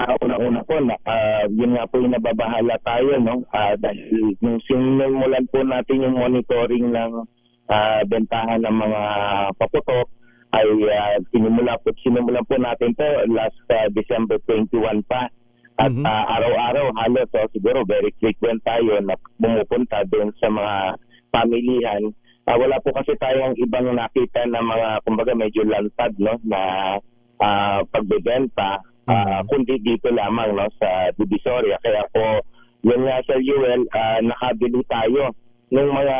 Una-una po, yun nga po yung nababahala tayo, no? Dahil nung sinimulan po natin yung monitoring ng bentahan ng mga paputok, ay sinimulan po natin to last December 21 pa. At araw-araw halos, siguro very frequent tayo na pumupunta doon sa mga pamilihan. Wala po kasi tayong ibang nakita na mga, kumbaga, medyo lantad, no, na pagbebenta, kundi dito lamang, no, sa Divisoria. Kaya po, yun nga, Sir Joel, nakabili tayo ng mga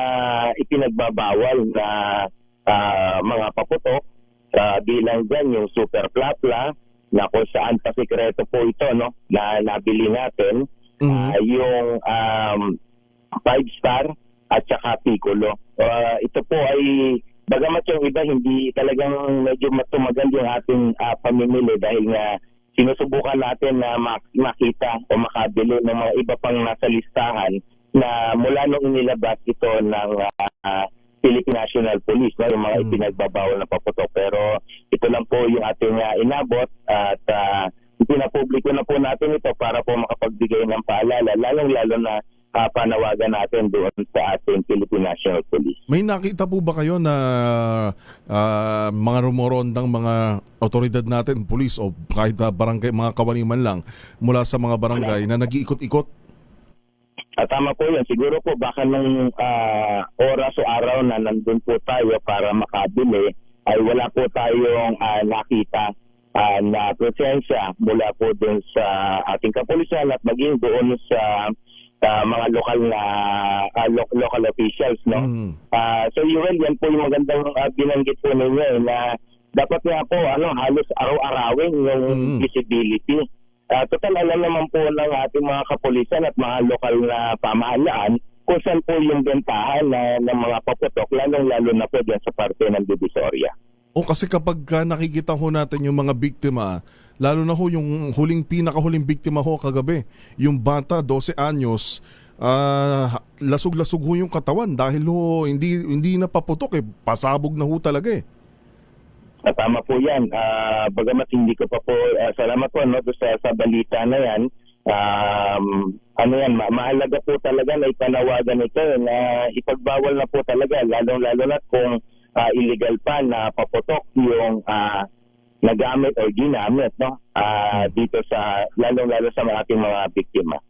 ipinagbabawal na mga paputok, bilang dyan yung Super Plapla, na kung saan pasikreto po ito, no, na nabili natin, yung 5-star at saka Piccolo. Ito po ay, bagamat yung iba hindi talagang medyo matumagal yung ating pamimili dahil nga sinusubukan natin na makita o makabili ng mga iba pang nasa listahan na mula nung inilabas ito ng Philippine National Police, no, yung mga ipinagbabawal na paputok. Pero ito lang po yung ating inabot at ipinapubliko na po natin ito para po makapagbigay ng paalala, lalong-lalo na panawagan natin doon sa ating Philippine National Police. May nakita po ba kayo na mga rumorondang mga otoridad natin, police o kahit barangay, mga kawaniman lang mula sa mga barangay na nag-iikot-ikot? Tama po yun. Siguro po baka nung oras o araw na nandun po tayo para makabili, ay wala po tayong nakita na presensya mula po dun sa ating kapulisan at maging doon sa mga lokal na local officials, no. So yan po yung magandang binanggit po ninyo na dapat nga po halos araw-arawin yung visibility. Total alam naman po ng ating mga kapulisan at mga lokal na pamahalaan kung saan po yung bentahan ng mga paputok, lalong-lalo na po dyan sa parte ng Divisoria. Kasi kapag nakikita ho natin yung mga biktima, lalo na ho yung pinakahuling biktima ho kagabi, yung bata, 12 anyos, lasog-lasog ho yung katawan dahil ho hindi na paputok, pasabog na ho talaga . Tama po yan. Bagamat hindi ko pa po, salamat po sa balita na yan. Mahalaga po talaga na ipanawagan ito na ipagbawal na po talaga, lalong-lalo na kung illegal pa na paputok yung nagamit o ginamit, no, dito sa lalong-lalo sa ating mga biktima.